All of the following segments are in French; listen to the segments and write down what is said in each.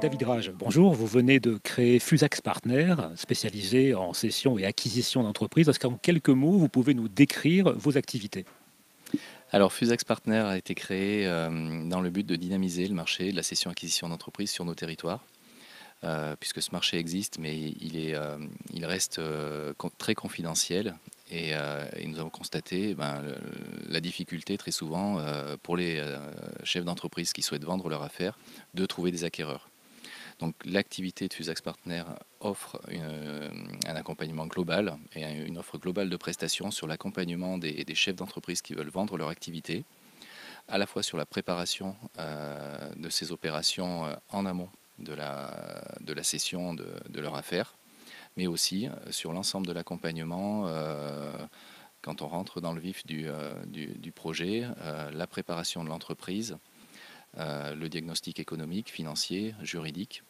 David Rage, bonjour. Vous venez de créer Fusax Partner, spécialisé en cession et acquisition d'entreprises. Est-ce qu'en quelques mots, vous pouvez nous décrire vos activités? Alors, Fusax Partner a été créé dans le but de dynamiser le marché de la cession-acquisition d'entreprises sur nos territoires, puisque ce marché existe, mais il reste très confidentiel. Et nous avons constaté la difficulté très souvent pour les chefs d'entreprise qui souhaitent vendre leur affaire de trouver des acquéreurs. Donc l'activité de Fusax Partner offre un accompagnement global et une offre globale de prestations sur l'accompagnement des chefs d'entreprise qui veulent vendre leur activité, à la fois sur la préparation de ces opérations en amont de la cession de leur affaire, mais aussi sur l'ensemble de l'accompagnement quand on rentre dans le vif du projet, la préparation de l'entreprise, le diagnostic économique, financier, juridique,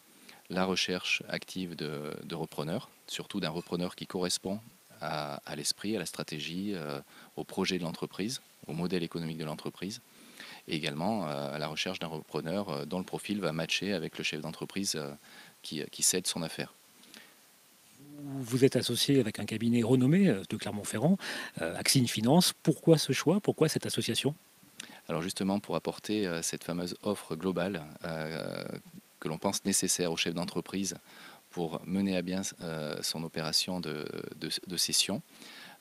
la recherche active de repreneurs, surtout d'un repreneur qui correspond à l'esprit, à la stratégie, au projet de l'entreprise, au modèle économique de l'entreprise, et également à la recherche d'un repreneur dont le profil va matcher avec le chef d'entreprise qui cède son affaire. Vous êtes associé avec un cabinet renommé de Clermont-Ferrand, Axine Finance. Pourquoi ce choix? Pourquoi cette association? Alors justement, pour apporter cette fameuse offre globale que l'on pense nécessaire au chef d'entreprise pour mener à bien son opération de cession,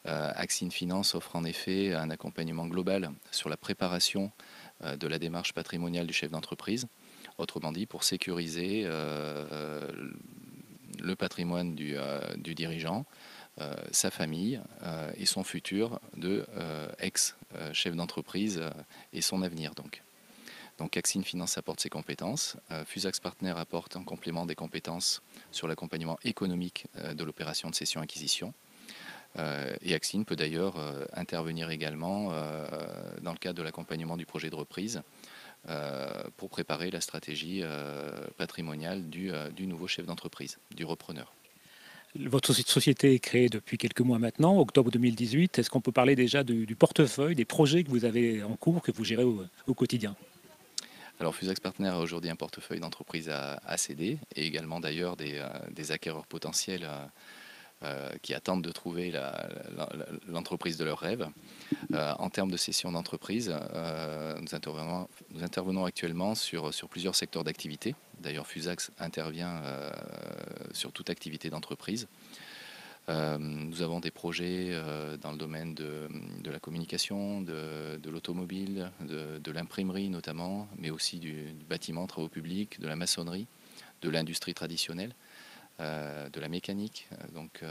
Axine Finance offre en effet un accompagnement global sur la préparation de la démarche patrimoniale du chef d'entreprise, autrement dit pour sécuriser le patrimoine du dirigeant, sa famille et son futur de ex-chef d'entreprise et son avenir donc. Donc Axine Finance apporte ses compétences, Fusax Partner apporte en complément des compétences sur l'accompagnement économique de l'opération de cession-acquisition. Et Axine peut d'ailleurs intervenir également dans le cadre de l'accompagnement du projet de reprise pour préparer la stratégie patrimoniale du nouveau chef d'entreprise, du repreneur. Votre société est créée depuis quelques mois maintenant, octobre 2018. Est-ce qu'on peut parler déjà du portefeuille, des projets que vous avez en cours, que vous gérez au quotidien? Alors Fusax Partner a aujourd'hui un portefeuille d'entreprises à céder et également d'ailleurs des acquéreurs potentiels qui attendent de trouver l'entreprise de leur rêve. En termes de cession d'entreprise, nous intervenons actuellement sur plusieurs secteurs d'activité. D'ailleurs, Fusax intervient sur toute activité d'entreprise. Nous avons des projets dans le domaine de la communication, de l'automobile, de l'imprimerie notamment, mais aussi du bâtiment, travaux publics, de la maçonnerie, de l'industrie traditionnelle, de la mécanique. Donc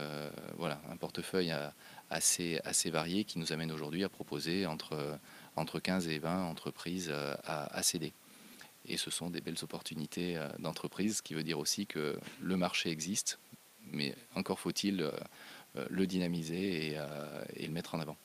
voilà, un portefeuille assez varié qui nous amène aujourd'hui à proposer entre 15 et 20 entreprises à céder. Et ce sont des belles opportunités d'entreprise, ce qui veut dire aussi que le marché existe, mais encore faut-il le dynamiser et le mettre en avant.